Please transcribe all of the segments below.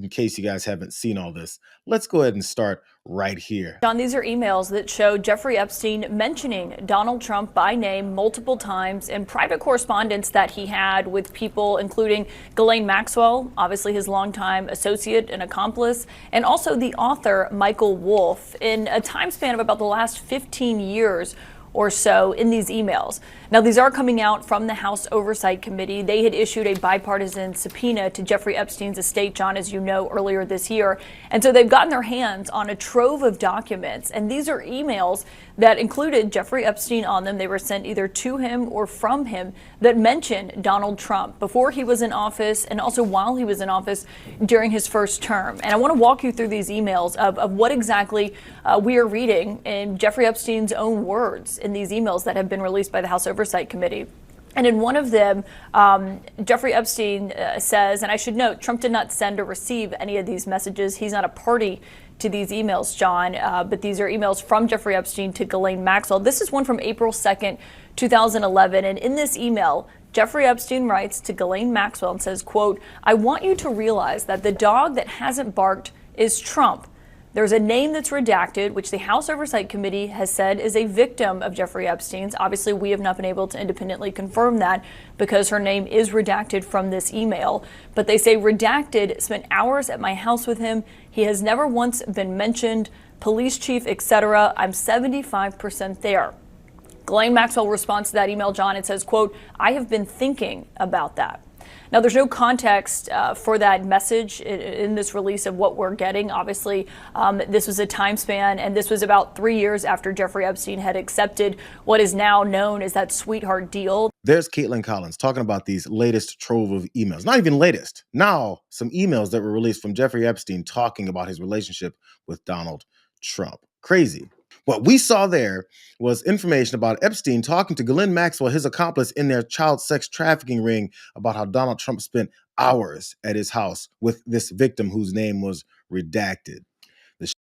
in case you guys haven't seen all this. Let's go ahead and start right here. John, these are emails that show Jeffrey Epstein mentioning Donald Trump by name multiple times in private correspondence that he had with people, including Ghislaine Maxwell, obviously his longtime associate and accomplice, and also the author Michael Wolff, in a time span of about the last 15 years or so in these emails. Now, these are coming out from the House Oversight Committee. They had issued a bipartisan subpoena to Jeffrey Epstein's estate, John, as you know, earlier this year. And so they've gotten their hands on a trove of documents. And these are emails that included Jeffrey Epstein on them. They were sent either to him or from him that mentioned Donald Trump before he was in office and also while he was in office during his first term. And I want to walk you through these emails of what exactly we are reading in Jeffrey Epstein's own words in these emails that have been released by the House Oversight Committee. And in one of them, Jeffrey Epstein says, and I should note, Trump did not send or receive any of these messages. He's not a party to these emails, John, but these are emails from Jeffrey Epstein to Ghislaine Maxwell. This is one from April 2nd, 2011. And in this email, Jeffrey Epstein writes to Ghislaine Maxwell and says, quote, "I want you to realize that the dog that hasn't barked is Trump. There's a name that's redacted, which the House Oversight Committee has said is a victim of Jeffrey Epstein's. Obviously, we have not been able to independently confirm that because her name is redacted from this email. But they say redacted spent hours at my house with him. He has never once been mentioned, police chief, etc. I'm 75% there." Ghislaine Maxwell responds to that email, John, and says, quote, "I have been thinking about that." Now, there's no context for that message in this release of what we're getting. Obviously, this was a time span, and this was about 3 years after Jeffrey Epstein had accepted what is now known as that sweetheart deal. There's Caitlin Collins talking about these latest trove of emails. Not even latest. Now, some emails that were released from Jeffrey Epstein talking about his relationship with Donald Trump. Crazy. What we saw there was information about Epstein talking to Ghislaine Maxwell, his accomplice in their child sex trafficking ring, about how Donald Trump spent hours at his house with this victim whose name was redacted. The shit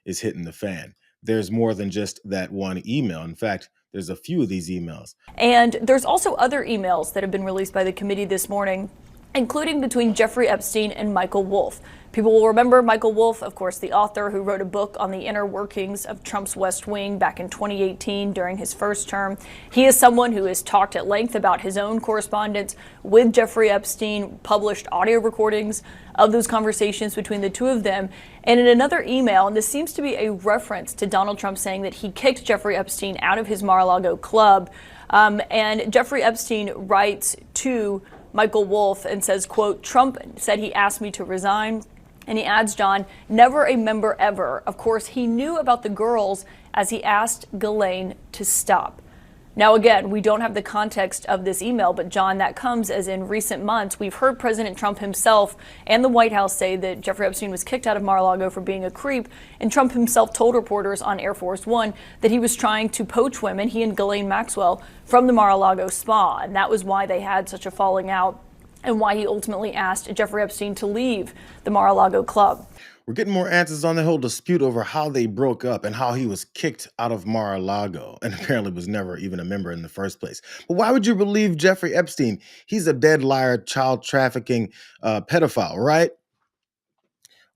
is hitting the fan. There's more than just that one email. In fact, there's a few of these emails. And there's also other emails that have been released by the committee this morning, including between Jeffrey Epstein and Michael Wolff. People will remember Michael Wolff, of course, the author who wrote a book on the inner workings of Trump's West Wing back in 2018 during his first term. He is someone who has talked at length about his own correspondence with Jeffrey Epstein, published audio recordings of those conversations between the two of them. And in another email, and this seems to be a reference to Donald Trump saying that he kicked Jeffrey Epstein out of his Mar-a-Lago club. And Jeffrey Epstein writes to Michael Wolff and says, quote, "Trump said he asked me to resign." And he adds, John, "Never a member ever. Of course, he knew about the girls as he asked Ghislaine to stop." Now, again, we don't have the context of this email, but John, that comes as in recent months, we've heard President Trump himself and the White House say that Jeffrey Epstein was kicked out of Mar-a-Lago for being a creep. And Trump himself told reporters on Air Force One that he was trying to poach women, he and Ghislaine Maxwell, from the Mar-a-Lago spa. And that was why they had such a falling out and why he ultimately asked Jeffrey Epstein to leave the Mar-a-Lago club. We're getting more answers on the whole dispute over how they broke up and how he was kicked out of Mar-a-Lago and apparently was never even a member in the first place. But why would you believe Jeffrey Epstein? He's a dead liar, child trafficking pedophile, right?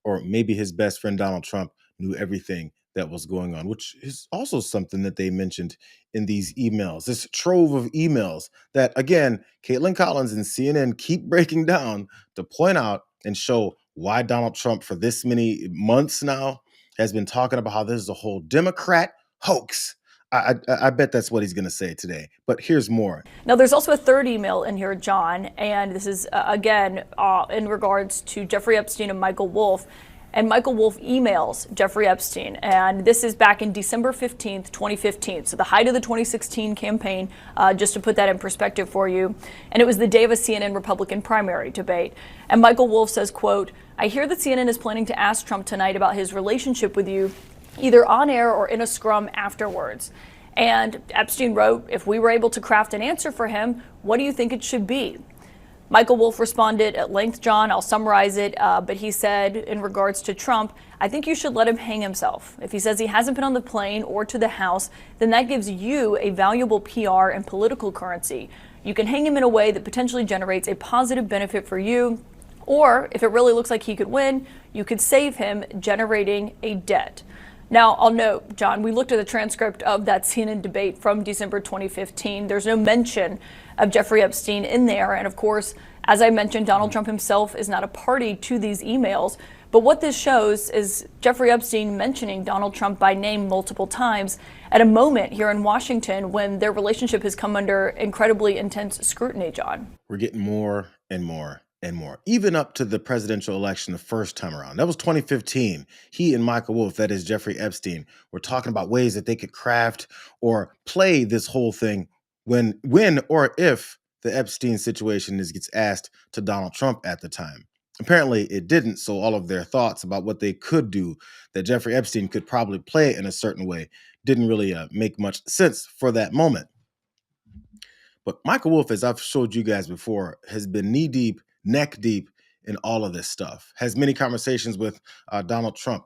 Or maybe his best friend Donald Trump knew everything that was going on, which is also something that they mentioned in these emails, this trove of emails that, again, Caitlin Collins and CNN keep breaking down to point out and show why Donald Trump, for this many months now, has been talking about how this is a whole Democrat hoax. I bet that's what he's going to say today. But here's more. Now, there's also a third email in here, John, and this is, again, in regards to Jeffrey Epstein and Michael Wolff. And Michael Wolff emails Jeffrey Epstein, and this is back in December 15th, 2015, so the height of the 2016 campaign, just to put that in perspective for you. And it was the day of a CNN Republican primary debate. And Michael Wolff says, quote, "I hear that CNN is planning to ask Trump tonight about his relationship with you, either on air or in a scrum afterwards." And Epstein wrote, "If we were able to craft an answer for him, what do you think it should be?" Michael Wolff responded at length, John. I'll summarize it, but he said in regards to Trump, "I think you should let him hang himself. If he says he hasn't been on the plane or to the House, then that gives you a valuable PR and political currency. You can hang him in a way that potentially generates a positive benefit for you, Or if it really looks like he could win, you could save him generating a debt. Now, I'll note, John, we looked at the transcript of that CNN debate from December 2015. There's no mention of Jeffrey Epstein in there. And of course, as I mentioned, Donald Trump himself is not a party to these emails. But what this shows is Jeffrey Epstein mentioning Donald Trump by name multiple times at a moment here in Washington when their relationship has come under incredibly intense scrutiny, John. We're getting more and more and more, even up to the presidential election the first time around. That was 2015. He and Michael Wolff, that is Jeffrey Epstein, were talking about ways that they could craft or play this whole thing when or if the Epstein situation gets asked to Donald Trump at the time. Apparently it didn't, so all of their thoughts about what they could do that Jeffrey Epstein could probably play in a certain way didn't really make much sense for that moment. But Michael Wolff, as I've showed you guys before, has been knee deep, neck deep in all of this stuff, has many conversations with Donald Trump,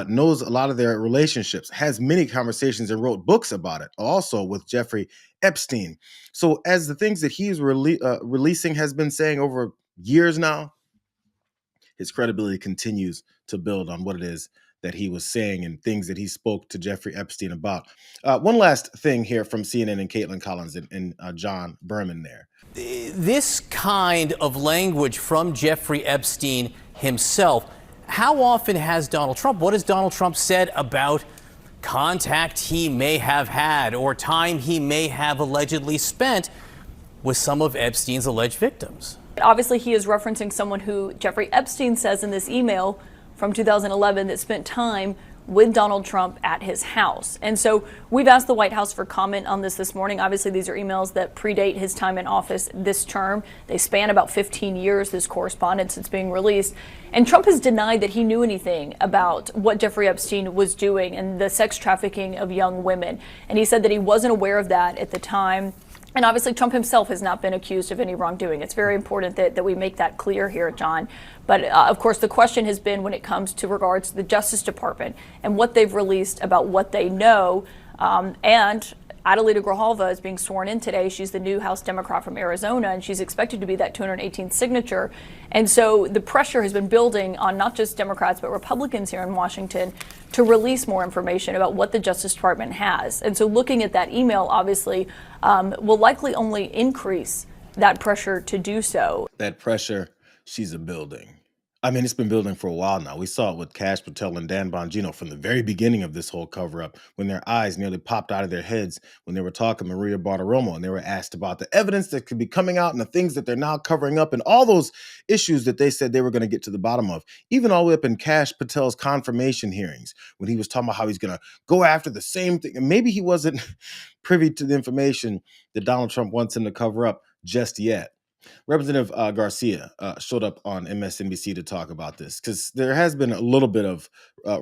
knows a lot of their relationships, has many conversations and wrote books about it, also with Jeffrey Epstein. So as the things that he's releasing has been saying over years now, his credibility continues to build on what it is that he was saying and things that he spoke to Jeffrey Epstein about. One last thing here from CNN and Caitlin Collins and John Berman there. This kind of language from Jeffrey Epstein himself, how often has Donald Trump, what has Donald Trump said about contact he may have had or time he may have allegedly spent with some of Epstein's alleged victims? Obviously, he is referencing someone who Jeffrey Epstein says in this email from 2011 that spent time with Donald Trump at his house. And so we've asked the White House for comment on this morning. Obviously, these are emails that predate his time in office this term. They span about 15 years, this correspondence that's being released. And Trump has denied that he knew anything about what Jeffrey Epstein was doing and the sex trafficking of young women. And he said that he wasn't aware of that at the time. And obviously, Trump himself has not been accused of any wrongdoing. It's very important that we make that clear here, John. But of course, the question has been when it comes to regards to the Justice Department and what they've released about what they know. And Adelita Grijalva is being sworn in today. She's the new House Democrat from Arizona, and she's expected to be that 218th signature. And so the pressure has been building on not just Democrats, but Republicans here in Washington to release more information about what the Justice Department has. And so looking at that email, obviously, will likely only increase that pressure to do so. That pressure, she's a building. I mean, it's been building for a while now. We saw it with Kash Patel and Dan Bongino from the very beginning of this whole cover-up, when their eyes nearly popped out of their heads when they were talking to Maria Bartiromo and they were asked about the evidence that could be coming out and the things that they're now covering up and all those issues that they said they were going to get to the bottom of, even all the way up in Kash Patel's confirmation hearings when he was talking about how he's going to go after the same thing. And maybe he wasn't privy to the information that Donald Trump wants him to cover up just yet. Representative Garcia showed up on MSNBC to talk about this because there has been a little bit of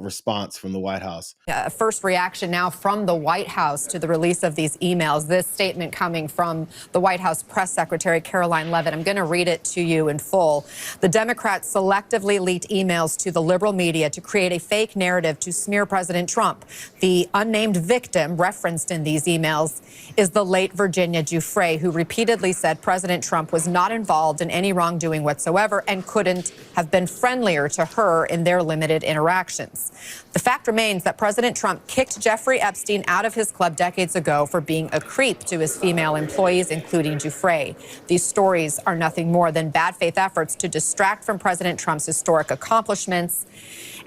response from the White House. First reaction now from the White House to the release of these emails. This statement coming from the White House press secretary, Caroline Leavitt. I'm going to read it to you in full. The Democrats selectively leaked emails to the liberal media to create a fake narrative to smear President Trump. The unnamed victim referenced in these emails is the late Virginia Giuffre, who repeatedly said President Trump was not involved in any wrongdoing whatsoever and couldn't have been friendlier to her in their limited interactions. The fact remains that President Trump kicked Jeffrey Epstein out of his club decades ago for being a creep to his female employees, including Giuffre. These stories are nothing more than bad faith efforts to distract from President Trump's historic accomplishments.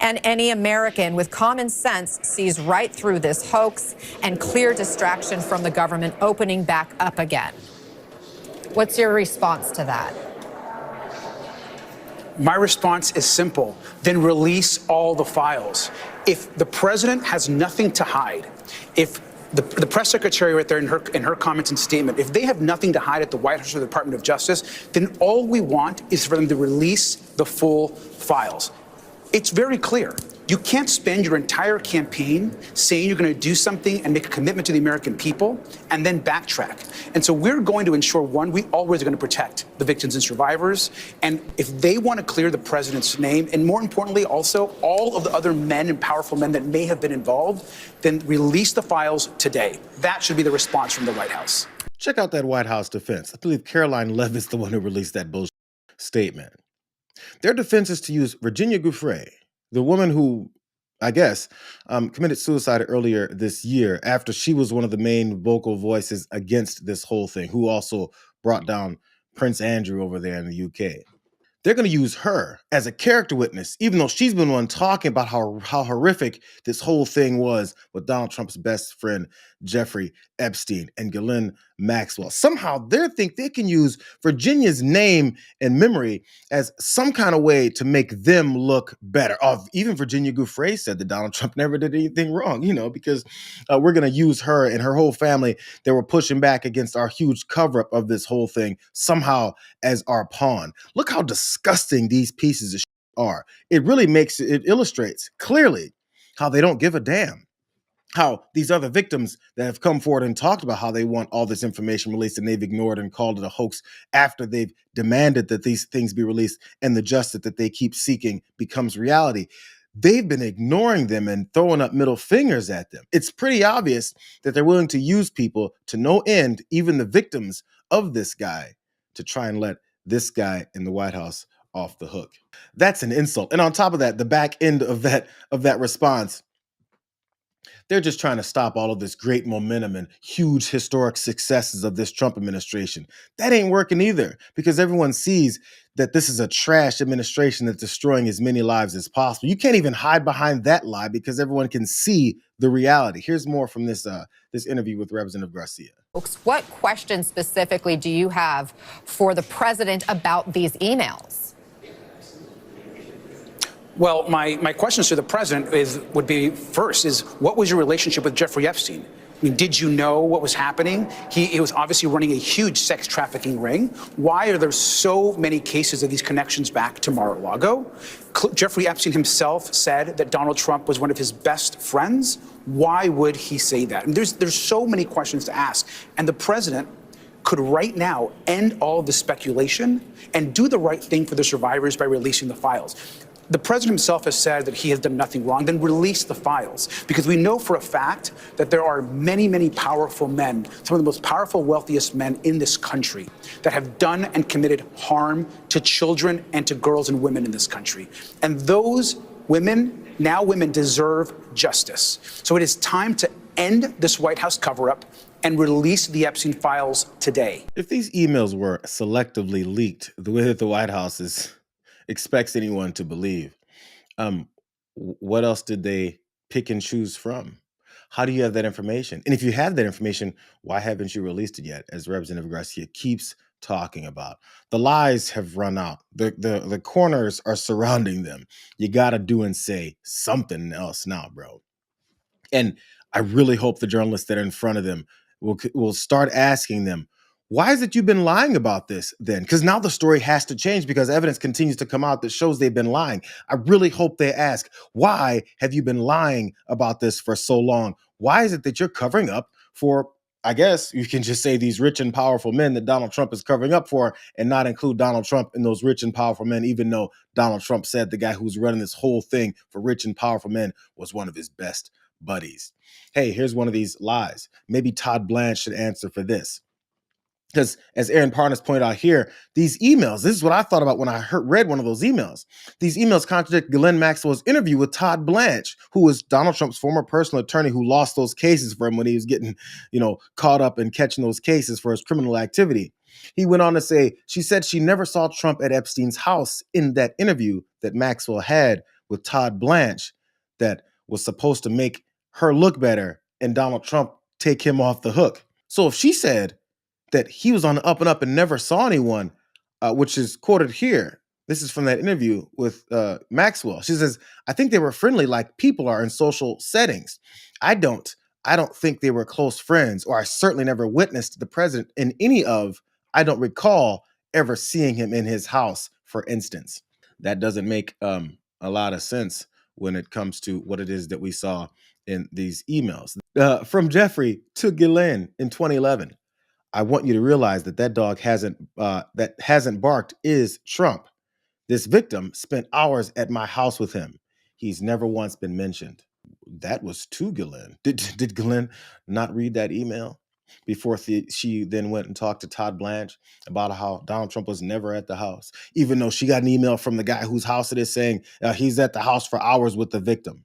And any American with common sense sees right through this hoax and clear distraction from the government opening back up again. What's your response to that? My response is simple. Then release all the files. If the president has nothing to hide, if the press secretary right there in her comments and statement, if they have nothing to hide at the White House or the Department of Justice, then all we want is for them to release the full files. It's very clear. You can't spend your entire campaign saying you're going to do something and make a commitment to the American people and then backtrack. And so we're going to ensure, one, we always are going to protect the victims and survivors. And if they want to clear the president's name, and more importantly, also all of the other men and powerful men that may have been involved, then release the files today. That should be the response from the White House. Check out that White House defense. I believe Caroline Leavitt's the one who released that bullshit statement. Their defense is to use Virginia Giuffre, the woman who, I guess, committed suicide earlier this year after she was one of the main vocal voices against this whole thing, who also brought down Prince Andrew over there in the UK. They're going to use her as a character witness, even though she's been one talking about how horrific this whole thing was with Donald Trump's best friend, Jeffrey Epstein and Ghislaine Maxwell. Somehow they think they can use Virginia's name and memory as some kind of way to make them look better. Even Virginia Giuffre said that Donald Trump never did anything wrong, because we're going to use her and her whole family that were pushing back against our huge cover-up of this whole thing somehow as our pawn. Look how disgusting these pieces of shit are. It illustrates clearly how they don't give a damn. How these other victims that have come forward and talked about how they want all this information released and they've ignored and called it a hoax after they've demanded that these things be released and the justice that they keep seeking becomes reality. They've been ignoring them and throwing up middle fingers at them. It's pretty obvious that they're willing to use people to no end, even the victims of this guy, to try and let this guy in the White House off the hook. That's an insult. And on top of that, the back end of that response, they're just trying to stop all of this great momentum and huge historic successes of this Trump administration. That ain't working either, because everyone sees that this is a trash administration that's destroying as many lives as possible. You can't even hide behind that lie because everyone can see the reality. Here's more from this interview with Representative Garcia. What questions specifically do you have for the president about these emails? Well, my questions to the president would be, first, is what was your relationship with Jeffrey Epstein? I mean, did you know what was happening? He was obviously running a huge sex trafficking ring. Why are there so many cases of these connections back to Mar-a-Lago? Jeffrey Epstein himself said that Donald Trump was one of his best friends. Why would he say that? And there's so many questions to ask. And the president could right now end all of the speculation and do the right thing for the survivors by releasing the files. The president himself has said that he has done nothing wrong, then release the files. Because we know for a fact that there are many, many powerful men, some of the most powerful, wealthiest men in this country that have done and committed harm to children and to girls and women in this country. And those women deserve justice. So it is time to end this White House cover-up and release the Epstein files today. If these emails were selectively leaked the way that the White House expects anyone to believe, what else did they pick and choose from? How do you have that information? And if you have that information, why haven't you released it yet? As Representative Garcia keeps talking about, the lies have run out. The corners are surrounding them. You got to do and say something else now, bro. And I really hope the journalists that are in front of them will start asking them, why is it you've been lying about this then? Because now the story has to change because evidence continues to come out that shows they've been lying. I really hope they ask, why have you been lying about this for so long? Why is it that you're covering up for, I guess you can just say, these rich and powerful men that Donald Trump is covering up for and not include Donald Trump in those rich and powerful men, even though Donald Trump said the guy who's running this whole thing for rich and powerful men was one of his best buddies. Hey, here's one of these lies. Maybe Todd Blanche should answer for this. Because as Aaron Parnas pointed out here, these emails, this is what I thought about when I read one of those emails. These emails contradict Ghislaine Maxwell's interview with Todd Blanche, who was Donald Trump's former personal attorney who lost those cases for him when he was getting, caught up in catching those cases for his criminal activity. He went on to say, she said she never saw Trump at Epstein's house in that interview that Maxwell had with Todd Blanche that was supposed to make her look better and Donald Trump take him off the hook. So if she said that he was on the up and up and never saw anyone, which is quoted here. This is from that interview with Maxwell. She says, I think they were friendly like people are in social settings. I don't think they were close friends, or I certainly never witnessed the president in I don't recall ever seeing him in his house, for instance. That doesn't make a lot of sense when it comes to what it is that we saw in these emails. From Jeffrey to Ghislaine in 2011. I want you to realize that dog hasn't barked is Trump. This victim spent hours at my house with him. He's never once been mentioned. That was to Ghislaine. Did Ghislaine not read that email? before she then went and talked to Todd Blanche about how Donald Trump was never at the house, even though she got an email from the guy whose house it is saying he's at the house for hours with the victim.